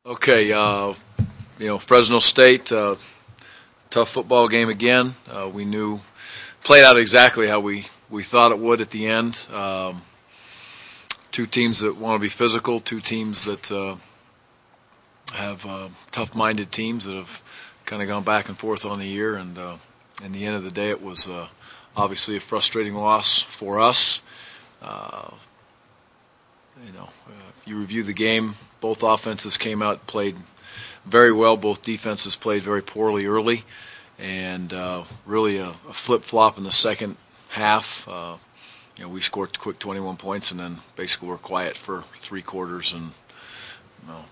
Okay, Fresno State, tough football game again. We knew, played out exactly how we thought it would at the end. Two teams that want to be physical, two teams that have tough-minded teams that have kind of gone back and forth on the year. And in the end of the day, it was obviously a frustrating loss for us. If you review the game, both offenses came out and played very well. Both defenses played very poorly early, and really a flip-flop in the second half. We scored quick 21 points, and then basically we're quiet for three quarters and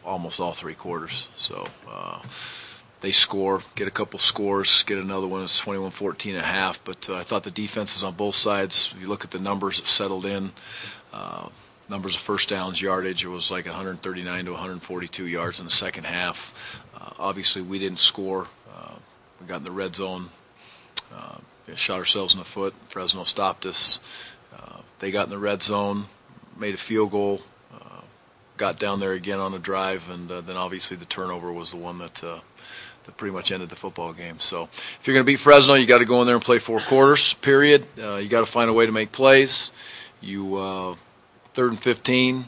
almost all three quarters. So they score, get a couple scores, get another one. It's 21-14 at half. But I thought the defenses on both sides, if you look at the numbers that settled in, numbers of first downs, yardage, it was like 139 to 142 yards in the second half. Obviously, we didn't score. We got in the red zone, shot ourselves in the foot. Fresno stopped us. They got in the red zone, made a field goal, got down there again on a drive, and then obviously the turnover was the one that pretty much ended the football game. So if you're going to beat Fresno, you got to go in there and play four quarters, period. You got to find a way to make plays. You 3rd and 15,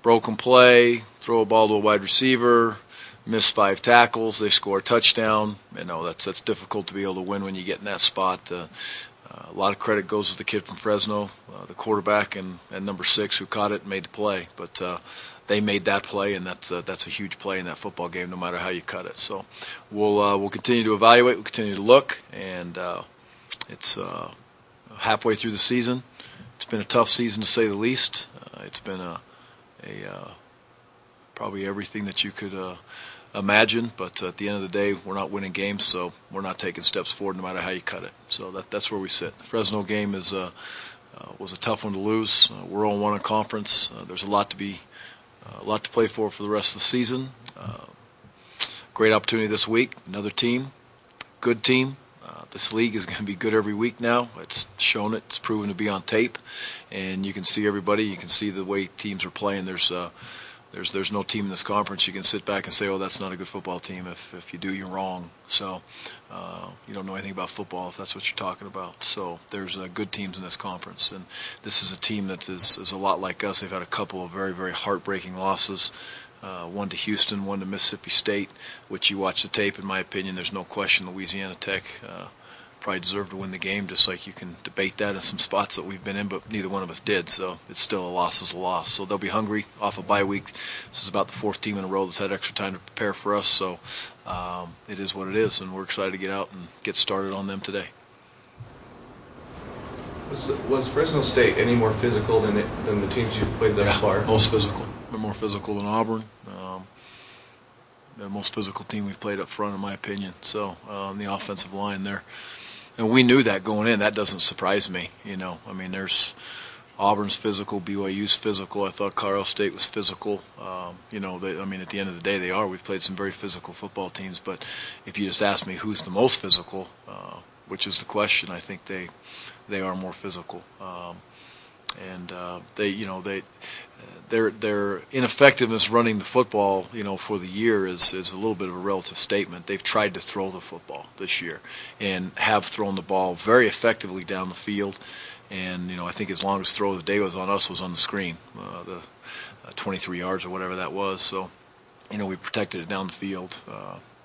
broken play, throw a ball to a wide receiver, miss 5 tackles, they score a touchdown. That's difficult to be able to win when you get in that spot. A lot of credit goes to the kid from Fresno, the quarterback, and number 6 who caught it and made the play. But they made that play, and that's a huge play in that football game, no matter how you cut it. So we'll continue to evaluate, we'll continue to look, and it's halfway through the season. It's been a tough season to say the least. It's been probably everything that you could imagine, but at the end of the day, we're not winning games, so we're not taking steps forward no matter how you cut it. So that's where we sit. The Fresno game was a tough one to lose. We're 0-1 in conference. There's a lot to play for the rest of the season. Great opportunity this week. Another team, good team. This league is going to be good every week now. It's shown it. It's proven to be on tape, and you can see everybody. You can see the way teams are playing. There's no team in this conference you can sit back and say, oh, that's not a good football team. If you do, you're wrong. So you don't know anything about football if that's what you're talking about. So there's good teams in this conference, and this is a team that is a lot like us. They've had a couple of very, very heartbreaking losses. One to Houston, one to Mississippi State, which you watch the tape, in my opinion, there's no question Louisiana Tech probably deserved to win the game, just like you can debate that in some spots that we've been in, but neither one of us did, so it's still a loss is a loss. So they'll be hungry off a bye week. This is about the 4th team in a row that's had extra time to prepare for us, so it is what it is, and we're excited to get out and get started on them today. Was Fresno State any more physical than the teams you've played thus far? Most physical. They're more physical than Auburn. The most physical team we've played up front, in my opinion. So on the offensive line there. And we knew that going in. That doesn't surprise me. There's Auburn's physical, BYU's physical. I thought Colorado State was physical. At the end of the day, they are. We've played some very physical football teams. But if you just ask me who's the most physical, which is the question, I think they are more physical. Their ineffectiveness running the football, for the year is a little bit of a relative statement. They've tried to throw the football this year and have thrown the ball very effectively down the field. And, I think his longest throw of the day was on us, was on the screen, the 23 yards or whatever that was. So, we protected it down the field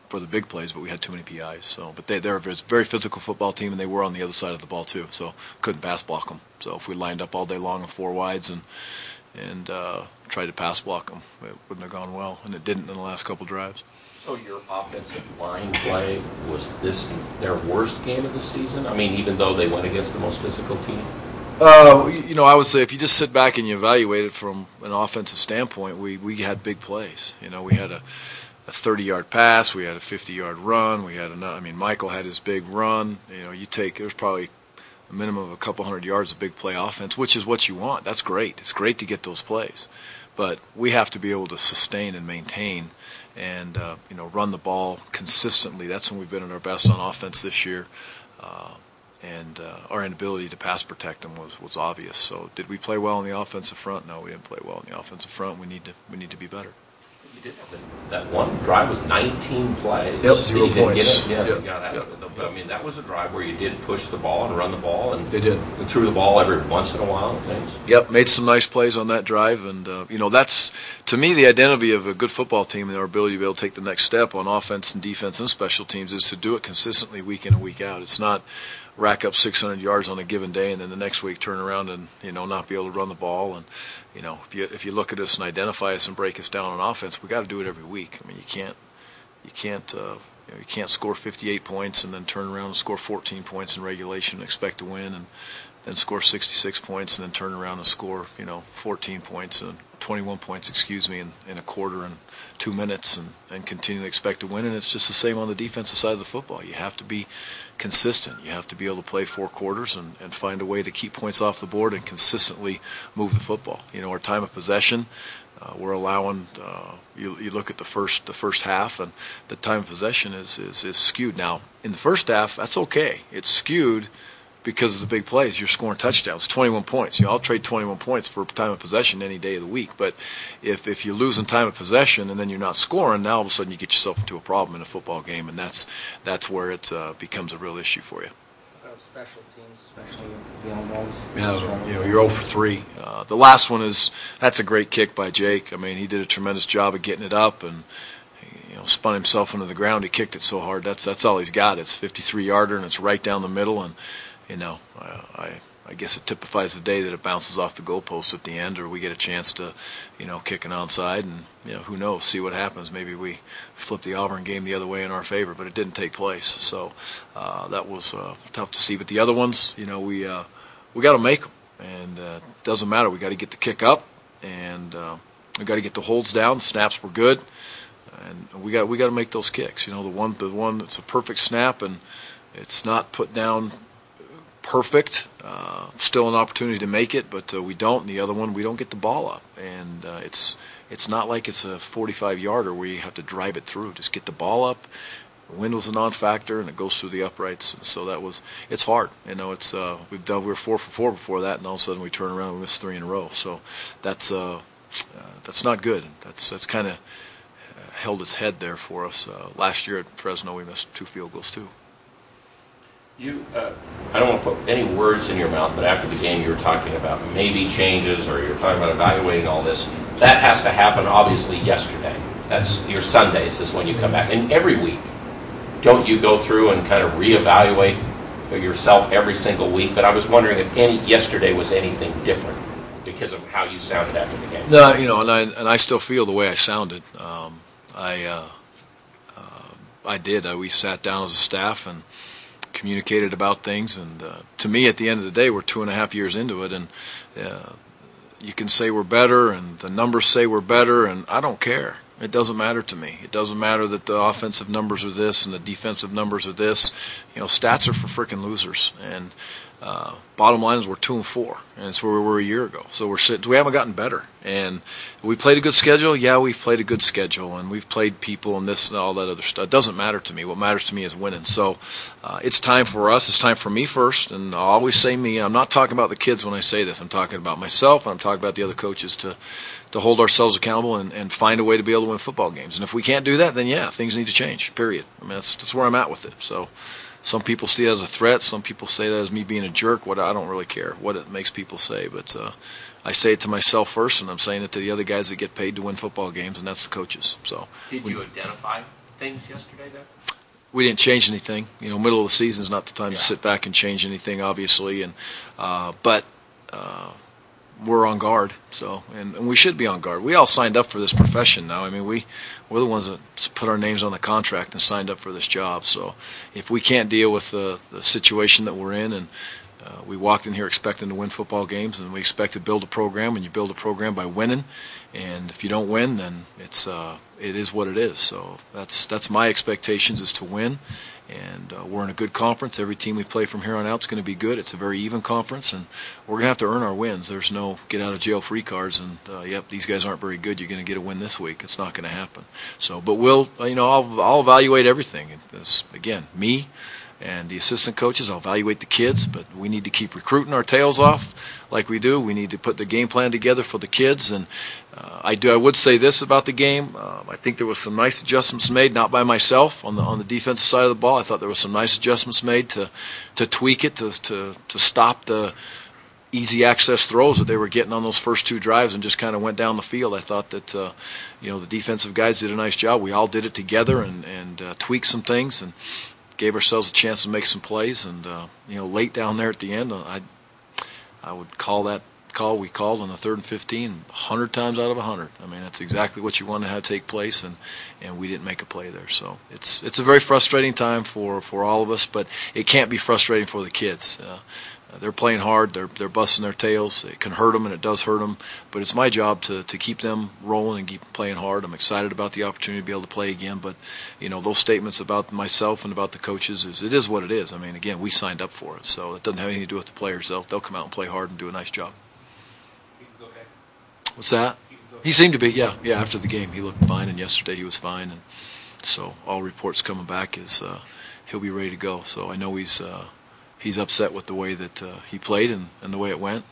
for the big plays, but we had too many PIs. So, but they're a very physical football team, and they were on the other side of the ball too. So couldn't pass block them. So if we lined up all day long in 4 wides and tried to pass block them, it wouldn't have gone well, and it didn't in the last couple drives. So your offensive line play, was this their worst game of the season? Even though they went against the most physical team? I would say if you just sit back and you evaluate it from an offensive standpoint, we had big plays. We had a 30-yard pass, we had a 50-yard run, we had Michael had his big run. There's probably a minimum of a couple hundred yards of big play offense, which is what you want. That's great. It's great to get those plays. But we have to be able to sustain and maintain and run the ball consistently. That's when we've been at our best on offense this year. And our inability to pass protect them was obvious. So did we play well on the offensive front? No, we didn't play well on the offensive front. We need to be better. You did have that one drive was 19 plays. Yep, 0 points. Yeah, Yep. yeah. Yep. I mean, that was a drive where you did push the ball and run the ball, and They did. and threw the ball every once in a while and things. Yep, made some nice plays on that drive, and that's, to me, the identity of a good football team and their ability to be able to take the next step on offense and defense and special teams is to do it consistently week in and week out. It's not rack up 600 yards on a given day and then the next week turn around and not be able to run the ball. And if you look at us and identify us and break us down on offense, we got to do it every week. I mean, you can't score 58 points and then turn around and score 14 points in regulation and expect to win, and then score 66 points and then turn around and score 14 points and 21 points, in a quarter and 2 minutes and continue to expect to win. And it's just the same on the defensive side of the football. You have to be consistent. You have to be able to play 4 quarters and find a way to keep points off the board and consistently move the football. Our time of possession, we're allowing. You look at the first half, and the time of possession is skewed. Now, in the first half, that's okay. It's skewed because of the big plays. You're scoring touchdowns, 21 points. I'll trade 21 points for time of possession any day of the week. But if you lose in time of possession and then you're not scoring, now all of a sudden you get yourself into a problem in a football game, and that's where it becomes a real issue for you. Special teams, especially with the field goals. Yeah, you're 0 for 3. The last one that's a great kick by Jake. I mean, he did a tremendous job of getting it up and spun himself into the ground. He kicked it so hard. That's all he's got. It's 53-yarder and it's right down the middle. And I guess it typifies the day that it bounces off the goalpost at the end, or we get a chance to kick an onside, and who knows, see what happens. Maybe we flip the Auburn game the other way in our favor, but it didn't take place. So that was tough to see. But the other ones, we got to make them, and it doesn't matter. We got to get the kick up, and we got to get the holds down. The snaps were good, and we got to make those kicks. The one that's a perfect snap and it's not put down perfect. Still an opportunity to make it, but we don't. And the other one, we don't get the ball up, and it's not like it's a 45-yarder where you have to drive it through. Just get the ball up. The wind was a non-factor, and it goes through the uprights. And so it's hard. We were 4 for 4 before that, and all of a sudden we turn around and we miss 3 in a row. So that's not good. That's kind of held its head there for us. Last year at Fresno, we missed 2 field goals too. I don't want to put any words in your mouth, but after the game you were talking about maybe changes, or you were talking about evaluating all this. That has to happen, obviously, yesterday. That's your Sundays is when you come back. And every week, don't you go through and kind of reevaluate yourself every single week? But I was wondering if yesterday was anything different because of how you sounded after the game. No, and I still feel the way I sounded. I did. We sat down as a staff and communicated about things, and to me, at the end of the day, we're 2.5 years into it, and you can say we're better, and the numbers say we're better, and I don't care. It doesn't matter to me. It doesn't matter that the offensive numbers are this and the defensive numbers are this. Stats are for freaking losers, and bottom line is we're 2 and 4, and it's where we were a year ago. So we haven't gotten better, and we played a good schedule. Yeah, we've played a good schedule, and we've played people and this and all that other stuff. It doesn't matter to me. What matters to me is winning. So it's time for us. It's time for me first, and I always say me. I'm not talking about the kids when I say this. I'm talking about myself, and I'm talking about the other coaches to hold ourselves accountable and find a way to be able to win football games. And if we can't do that, then yeah, things need to change, period. I mean, that's where I'm at with it. So some people see it as a threat. Some people say that as me being a jerk. I don't really care what it makes people say. But I say it to myself first, and I'm saying it to the other guys that get paid to win football games, and that's the coaches. So did you identify things yesterday then? We didn't change anything. Middle of the season is not the time to sit back and change anything, obviously. And but we're on guard. So and we should be on guard. We all signed up for this profession now. I mean, we're the ones that put our names on the contract and signed up for this job. So if we can't deal with the situation that we're in, and we walked in here expecting to win football games, and we expect to build a program, and you build a program by winning. And if you don't win, then it is what it is. So that's my expectations, is to win. And we're in a good conference. Every team we play from here on out is going to be good. It's a very even conference, and we're going to have to earn our wins. There's no get-out-of-jail-free cards, and, yep, these guys aren't very good. You're going to get a win this week. It's not going to happen. So, but I'll evaluate everything. Again, me and the assistant coaches, I'll evaluate the kids, but we need to keep recruiting our tails off like we do. We need to put the game plan together for the kids, and I would say this about the game. I think there was some nice adjustments made, not by myself on the defensive side of the ball. I thought there was some nice adjustments made to tweak it, to stop the easy access throws that they were getting on those first two drives and just kind of went down the field. I thought that the defensive guys did a nice job. We all did it together and tweaked some things and gave ourselves a chance to make some plays. And late down there at the end, I would call that call we called on the 3rd and 15 100 times out of 100. I mean, that's exactly what you want to have take place, and we didn't make a play there. So it's a very frustrating time for all of us, but it can't be frustrating for the kids. They're playing hard. They're busting their tails. It can hurt them, and it does hurt them. But it's my job to keep them rolling and keep playing hard. I'm excited about the opportunity to be able to play again. But those statements about myself and about the coaches it is what it is. I mean, again, we signed up for it, so it doesn't have anything to do with the players. They'll come out and play hard and do a nice job. Okay. What's that? He seemed to be, yeah. After the game, he looked fine, and yesterday he was fine, and so all reports coming back is he'll be ready to go. So I know he's upset with the way that he played and the way it went,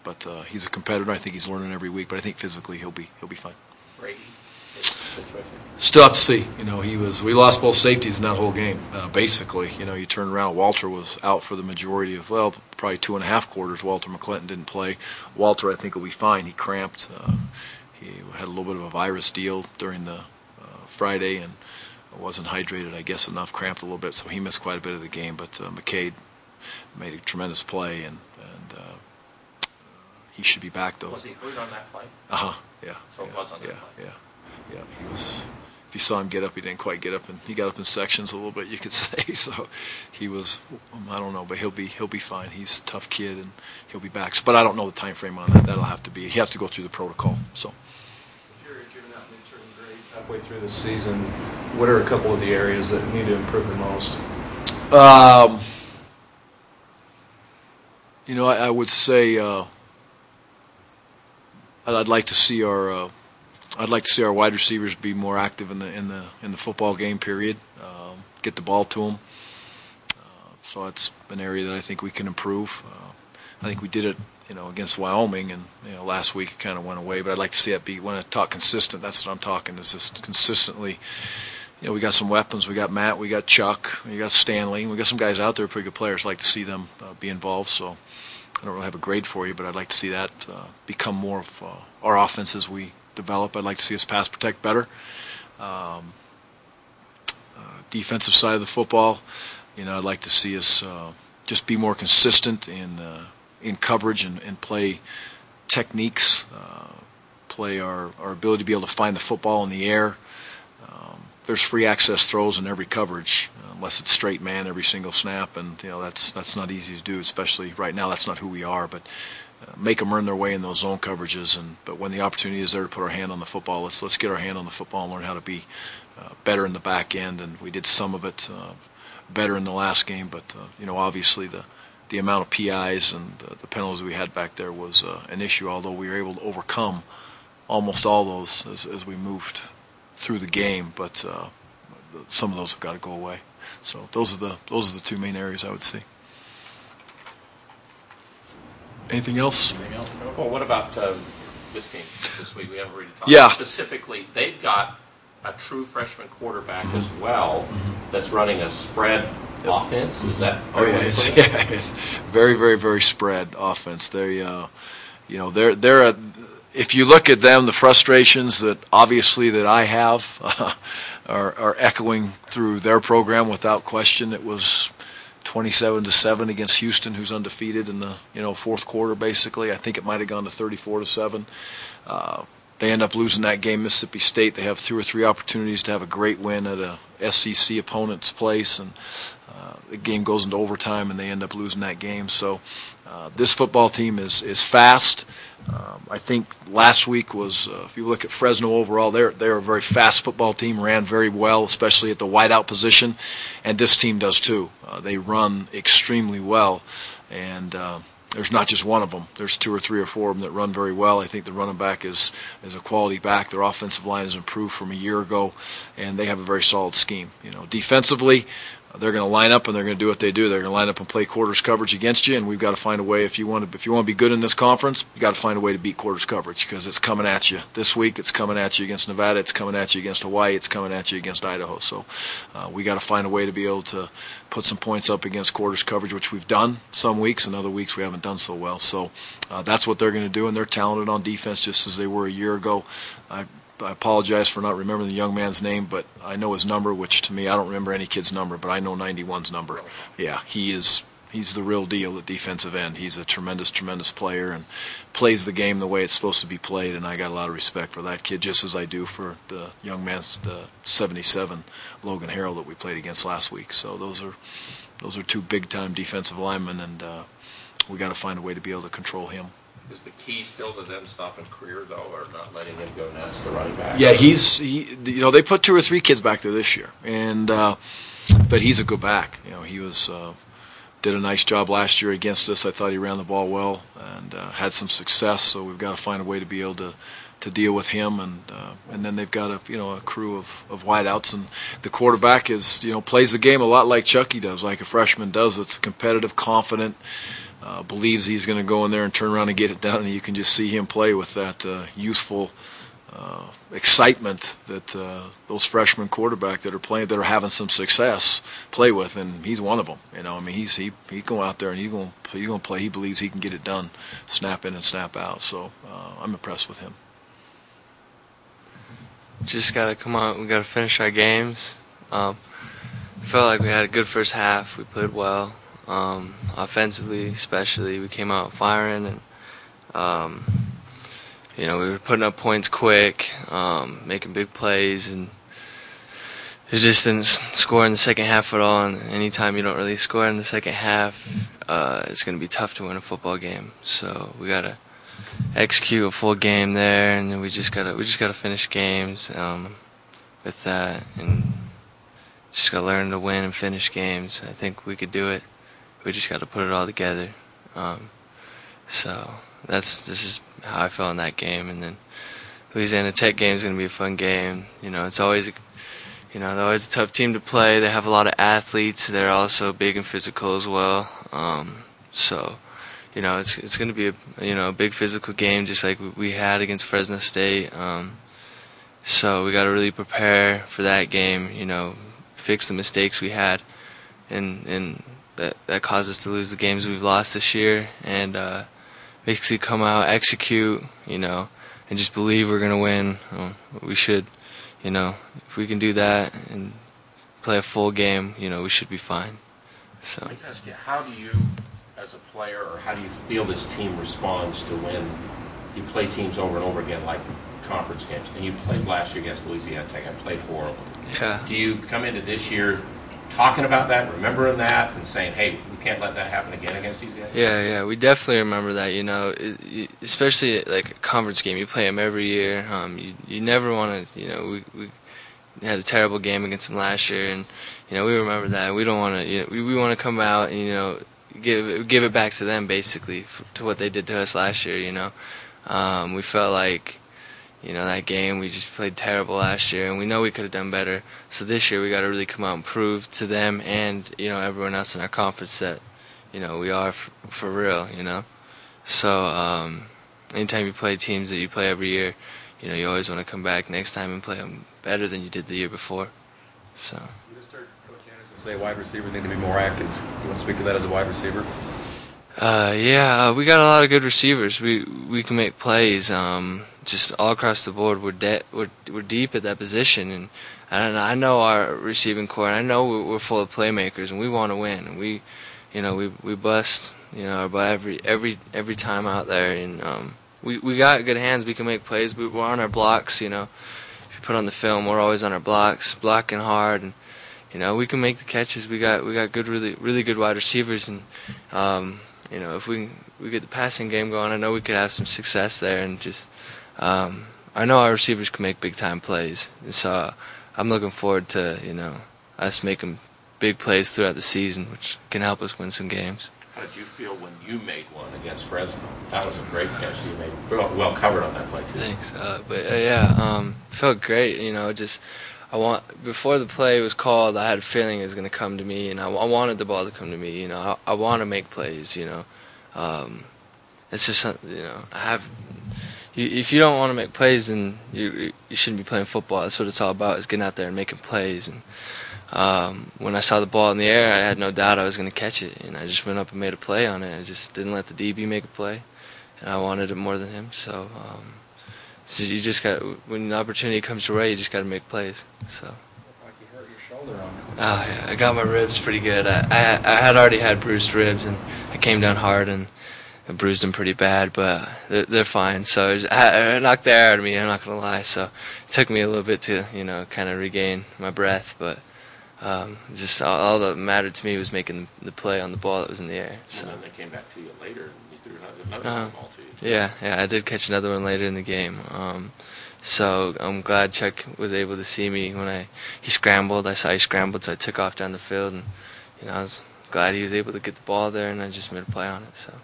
but he's a competitor. I think he's learning every week, but I think physically he'll be fine. Brady. Still have to see. We lost both safeties in that whole game. Basically, you turn around. Walter was out for the majority of probably 2.5 quarters. Walter McClinton didn't play. Walter, I think, will be fine. He cramped. He had a little bit of a virus deal during the Friday and wasn't hydrated, I guess, enough. Cramped a little bit, so he missed quite a bit of the game. But McCade made a tremendous play, and he should be back though. Was he hurt on that play? Yeah. So it was on that play. Yeah. He was. If you saw him get up, he didn't quite get up, and he got up in sections a little bit, you could say. So he was. I don't know, but he'll be fine. He's a tough kid, and he'll be back. But I don't know the time frame on that. That'll have to be. He has to go through the protocol. So. You're giving out midterm grades halfway through the season. What are a couple of the areas that need to improve the most? I would say I'd like to see our wide receivers be more active in the football game. Period. Get the ball to them. So that's an area that I think we can improve. I think we did it, against Wyoming, and last week it kind of went away. But I'd like to see that be. When I talk consistent, that's what I'm talking. Is just consistently. We got some weapons. We got Matt. We got Chuck. We got Stanley. We got some guys out there, pretty good players. I'd like to see them be involved. So I don't really have a grade for you, but I'd like to see that become more of our offense as we develop. I'd like to see us pass protect better. Defensive side of the football, I'd like to see us just be more consistent in coverage and play techniques, play our ability to be able to find the football in the air. There's free access throws in every coverage, unless it's straight man every single snap, and that's not easy to do, especially right now. That's not who we are, but make them earn their way in those zone coverages. But when the opportunity is there to put our hand on the football, let's get our hand on the football and learn how to be better in the back end. And we did some of it better in the last game, but obviously the amount of PIs and the penalties we had back there was an issue. Although we were able to overcome almost all those as we moved through the game, but some of those have got to go away. So those are the two main areas I would see. Anything else? Well, what about this game this week? We haven't really talked. Yeah. Specifically, they've got a true freshman quarterback as well that's running a spread offense. Is that? Oh yeah, it's very, very, very spread offense. They're if you look at them, the frustrations that obviously that I have are echoing through their program without question. It was 27-7 against Houston, who's undefeated in the fourth quarter. Basically, I think it might have gone to 34-7. They end up losing that game. Mississippi State. They have 2 or 3 opportunities to have a great win at a SEC opponent's place, and the game goes into overtime, and they end up losing that game. So this football team is fast. I think last week was, if you look at Fresno overall, they're a very fast football team, ran very well, especially at the wideout position, and this team does too. They run extremely well, and there's not just one of them. There's 2 or 3 or 4 of them that run very well. I think the running back is a quality back. Their offensive line has improved from a year ago, and they have a very solid scheme. Defensively, they're going to line up and they're going to do what they do. They're going to line up and play quarters coverage against you, and we've got to find a way. If you want to be good in this conference, you got to find a way to beat quarters coverage because it's coming at you this week. It's coming at you against Nevada. It's coming at you against Hawaii. It's coming at you against Idaho. So we got to find a way to be able to put some points up against quarters coverage, which we've done some weeks, and other weeks we haven't done so well. So that's what they're going to do, and they're talented on defense just as they were a year ago. I apologize for not remembering the young man's name, but I know his number, which to me, I don't remember any kid's number, but I know 91's number. Yeah, he's the real deal at defensive end. He's a tremendous, tremendous player and plays the game the way it's supposed to be played, and I got a lot of respect for that kid, just as I do for the young man's the 77, Logan Harrell, that we played against last week. So those are two big-time defensive linemen, and we got to find a way to be able to control him. Is the key still to them stopping Career, though, or not letting him go nuts to running back? Yeah, they put 2 or 3 kids back there this year, and but he's a good back. He did a nice job last year against us. I thought he ran the ball well and had some success. So we've got to find a way to be able to deal with him, and then they've got a crew of wideouts, and the quarterback plays the game a lot like Chucky does, like a freshman does. It's competitive, confident. Believes he's going to go in there and turn around and get it done, and you can just see him play with that youthful excitement that those freshman quarterback that are having some success play with, and he's one of them. He go out there and he's going to play. He believes he can get it done, snap in and snap out. So I'm impressed with him. Just got to come out. We got to finish our games. Felt like we had a good first half. We played well. Offensively, especially, we came out firing, and we were putting up points quick, making big plays, and it just didn't score in the second half at all. And anytime you don't really score in the second half, it's going to be tough to win a football game. So we got to execute a full game there, and then we just gotta finish games with that, and just gotta learn to win and finish games. I think we could do it. We just got to put it all together. So this is how I felt in that game. And then Louisiana Tech game is going to be a fun game. It's always they're always a tough team to play. They have a lot of athletes. They're also big and physical as well. So it's going to be a big physical game, just like we had against Fresno State. So we got to really prepare for that game. Fix the mistakes we had, and that caused us to lose the games we've lost this year, and basically come out, execute, and just believe we're going to win. We should, if we can do that and play a full game, we should be fine. So. Let me ask you, how do you, as a player, or how do you feel this team responds to when you play teams over and over again, like conference games, and you played last year against Louisiana Tech and played horrible? Yeah. Do you come into this year talking about that, remembering that, and saying, hey, we can't let that happen again against these guys? Yeah, we definitely remember that, especially like a conference game. You play them every year. You never want to, we had a terrible game against them last year, and, we remember that. We don't want to, we want to come out and, give it back to them, basically, to what they did to us last year, We felt like, that game, we just played terrible last year, and we know we could have done better. So this year we got to really come out and prove to them and, everyone else in our conference that, we are for real, So anytime you play teams that you play every year, you always want to come back next time and play them better than you did the year before. So. You just heard Coach Anderson say wide receivers need to be more active. You want to speak to that as a wide receiver? We got a lot of good receivers. We can make plays. Just all across the board, we're deep at that position, and I know our receiving core, and I know we're full of playmakers, and we want to win. And we bust our butt every time out there, and we got good hands. We can make plays. We're on our blocks. If you put on the film, we're always on our blocks, blocking hard, and we can make the catches. We got good, really good wide receivers, and if we get the passing game going, I know we could have some success there, and just. I know our receivers can make big-time plays, and so I'm looking forward to, us making big plays throughout the season, which can help us win some games. How did you feel when you made one against Fresno? That was a great catch you made. Well covered on that play, too. Thanks. Felt great, just before the play was called, I had a feeling it was going to come to me, and I wanted the ball to come to me. I want to make plays. It's just if you don't want to make plays, then you shouldn't be playing football. That's what it's all about, is getting out there and making plays. And when I saw the ball in the air, I had no doubt I was going to catch it, and I just went up and made a play on it. I just didn't let the DB make a play, and I wanted it more than him. So you just got, when the opportunity comes your way, you just got to make plays. So. Like you hurt your shoulder on it. Oh yeah, I got my ribs pretty good. I had already had bruised ribs, and I came down hard and bruised them pretty bad, but they're fine. So it knocked the air out of me, I'm not gonna lie. So it took me a little bit to kind of regain my breath, but just all that mattered to me was making the play on the ball that was in the air. So. And then they came back to you later and you threw another ball to you. Yeah, I did catch another one later in the game. So I'm glad Chuck was able to see me when he scrambled. I saw he scrambled, so I took off down the field, and I was glad he was able to get the ball there, and I just made a play on it. So.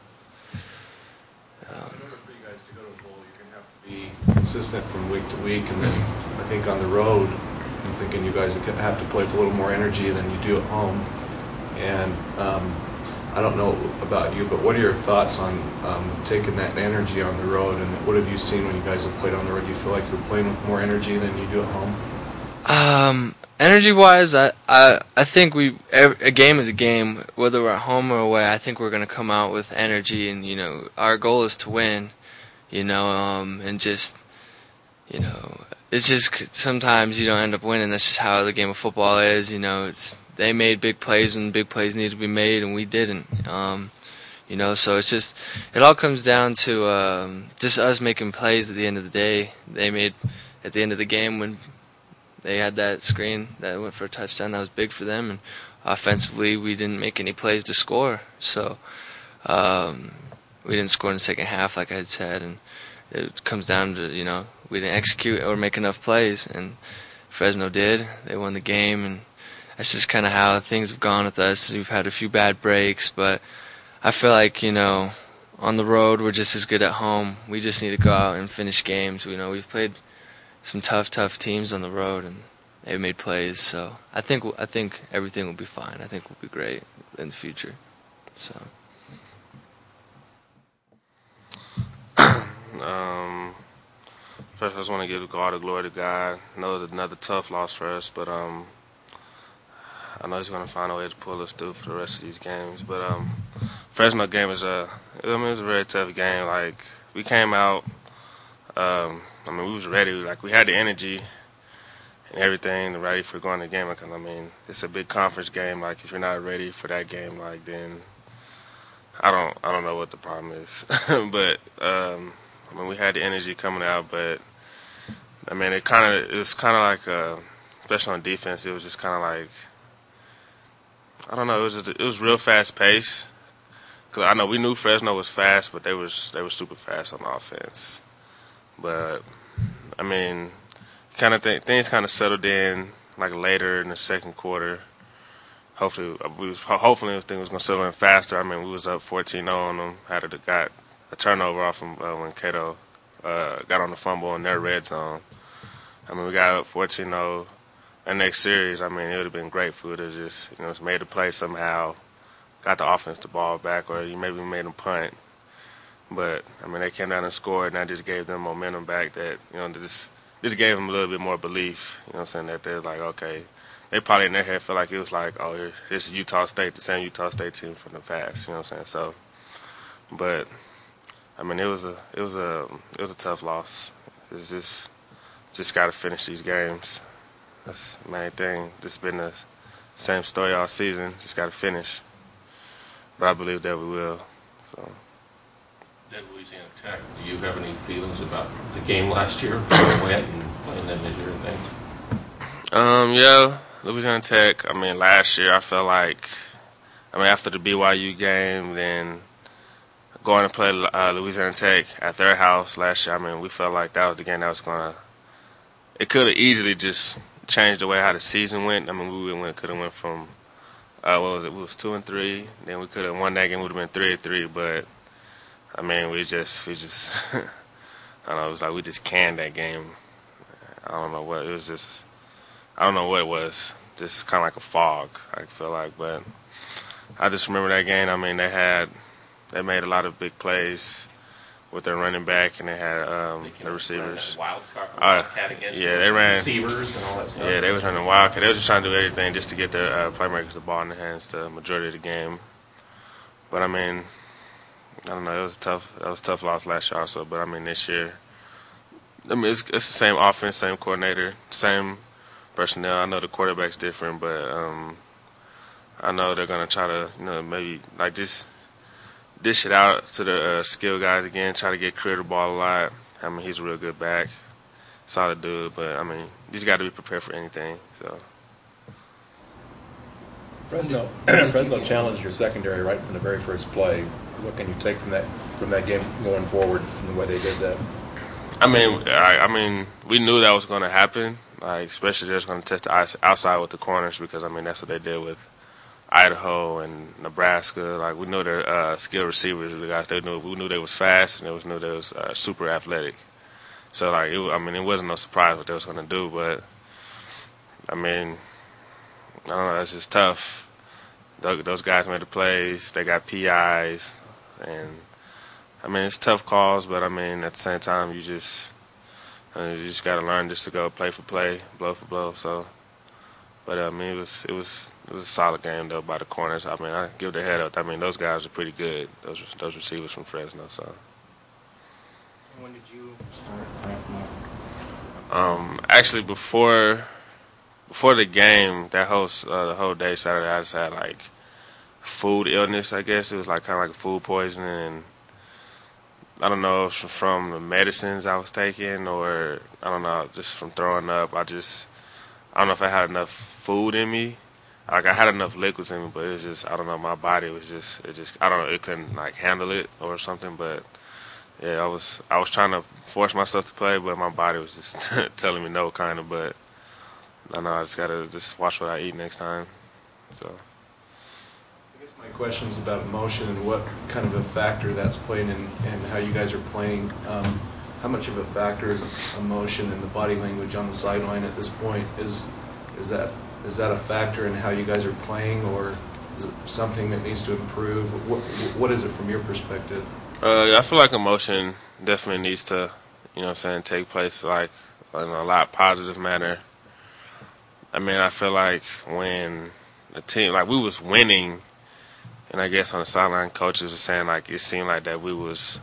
In order for you guys to go to the bowl, you're going to have to be consistent from week to week, and then I think on the road, I'm thinking you guys have to play with a little more energy than you do at home. And I don't know about you, but what are your thoughts on taking that energy on the road, and what have you seen when you guys have played on the road? Do you feel like you're playing with more energy than you do at home? Energy-wise, I think a game is a game, whether we're at home or away. I think we're going to come out with energy, and our goal is to win. And just it's just sometimes you don't end up winning. That's just how the game of football is. They made big plays when big plays needed to be made, and we didn't. So it's just, it all comes down to just us making plays at the end of the day. They made at the end of the game when they had that screen that went for a touchdown. That was big for them, and offensively we didn't make any plays to score. So we didn't score in the second half, like I had said, and it comes down to we didn't execute or make enough plays, and Fresno did. They won the game, and that's just kind of how things have gone with us. We've had a few bad breaks, but I feel like, on the road we're just as good at home. We just need to go out and finish games. We've played some tough teams on the road, and they've made plays. So I think everything will be fine. I think we'll be great in the future. So. First, I just want to give all the glory to God. I know it's another tough loss for us, but I know He's going to find a way to pull us through for the rest of these games. But Fresno game is it was a very tough game. Like, we came out, we was ready. Like, we had the energy and everything ready for going to the game. It's a big conference game. Like, if you're not ready for that game, then I don't know what the problem is. But we had the energy coming out, but it was kind of like, especially on defense, it was just kind of like, I don't know, it was real fast pace. Cause I know we knew Fresno was fast, but they were super fast on offense. But things kind of settled in like later in the second quarter. Hopefully this thing was gonna settle in faster. We was up 14-0 on them. Got a turnover off them when Cato got on the fumble in their red zone. We got up 14-0. The next series, it would have been great if we would have just, made a play somehow, got the offense the ball back, or maybe made them punt. But, they came down and scored, and that just gave them momentum back that, this gave them a little bit more belief, that they're like, okay. They probably in their head felt like it was like, oh, this is Utah State, the same Utah State team from the past, So, but, it was a tough loss. It's just got to finish these games. That's the main thing. It's been the same story all season. Just got to finish. But I believe that we will. So. At Louisiana Tech, do you have any feelings about the game last year? How it went and playing them this year and things? Yeah, Louisiana Tech. Last year I felt like, after the BYU game, then going to play Louisiana Tech at their house last year. We felt like that was the game that was gonna. It could have easily just changed the way how the season went. We could have went from what was it? We was 2-3. Then we could have won that game. Would have been 3-3. But we just I don't know. It was like we just canned that game. I don't know what it was. Just I don't know what it was, just kind of like a fog, I feel like. But I just remember that game. I mean, they made a lot of big plays with their running back, and they had the receivers. Wildcat against yeah, they ran receivers and all that stuff. Yeah, they was running wildcat. They was just trying to do everything just to get their playmakers the ball in their hands the majority of the game. But I mean, I don't know. It was tough. That was a tough loss last year also. But I mean, this year, I mean, it's the same offense, same coordinator, same personnel. I know the quarterback's different, but I know they're gonna try to, maybe like just dish it out to the skill guys again. Try to get Creer the ball a lot. I mean, he's a real good back, solid dude. But I mean, you just got to be prepared for anything. So. Fresno challenged your secondary right from the very first play. What can you take from that game going forward from the way they did that? I mean, we knew that was going to happen. Like, especially they're going to test the outside with the corners because I mean that's what they did with Idaho and Nebraska. Like, we knew their skilled receivers. The guys we knew they was fast and we knew they was super athletic. So like, it wasn't no surprise what they was going to do. But I mean, I don't know. It's just tough. Those guys made the plays. They got PIs, and I mean it's tough calls. But I mean at the same time, you just got to learn just to go play for play, blow for blow. So, but I mean it was a solid game though by the corners. I mean I give their head up. I mean those guys are pretty good. Those receivers from Fresno. So. When did you start ramping up? Actually before the game, that the whole day Saturday, I just had like food illness. I guess it was like kind of like food poisoning, and I don't know if it's from the medicines I was taking or I don't know, just from throwing up. I don't know if I had enough food in me. Like I had enough liquids in me, but it was just I don't know. My body was just I don't know. It couldn't like handle it or something. But yeah, I was trying to force myself to play, but my body was just telling me no, kind of. But I know I just gotta watch what I eat next time. So. I guess my question is about emotion and what kind of a factor that's playing in how you guys are playing. How much of a factor is emotion and the body language on the sideline at this point? Is that a factor in how you guys are playing, or is it something that needs to improve? What is it from your perspective? I feel like emotion definitely needs to, take place like in a lot positive manner. I mean, I feel like when the team, like we was winning, and I guess on the sideline, coaches were saying like it seemed like that we was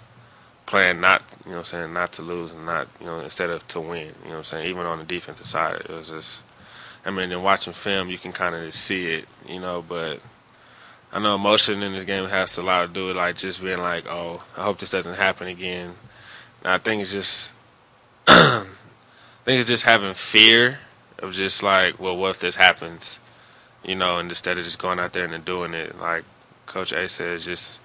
playing not to lose and not, instead of to win, even on the defensive side. It was just, I mean, in watching film, you can kind of see it, but I know emotion in this game has a lot to do with like just being like, oh, I hope this doesn't happen again. And I think it's just, having fear of just like, well, what if this happens, and instead of just going out there and then doing it, like Coach A said, it's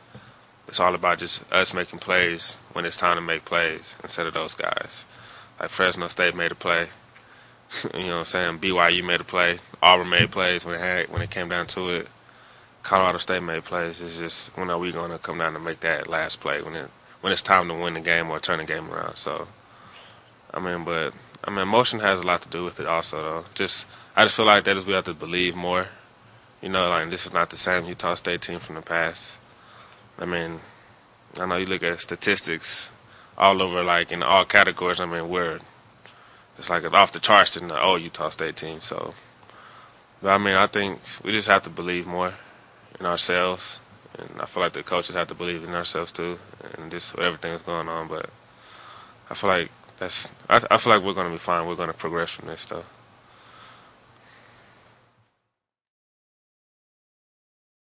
all about just us making plays when it's time to make plays instead of those guys. Like Fresno State made a play, BYU made a play, Auburn made plays when it came down to it. Colorado State made plays. It's just when are we going to come down and make that last play when it's time to win the game or turn the game around. So, emotion has a lot to do with it also, though. I just feel like that is we have to believe more. Like this is not the same Utah State team from the past. I mean, I know you look at statistics all over, like in all categories. I mean, it's like off the charts than the old Utah State team. So, but I mean, I think we just have to believe more in ourselves, and I feel like the coaches have to believe in ourselves too, and just with everything that's going on. But I feel like I feel like we're going to be fine. We're going to progress from this stuff.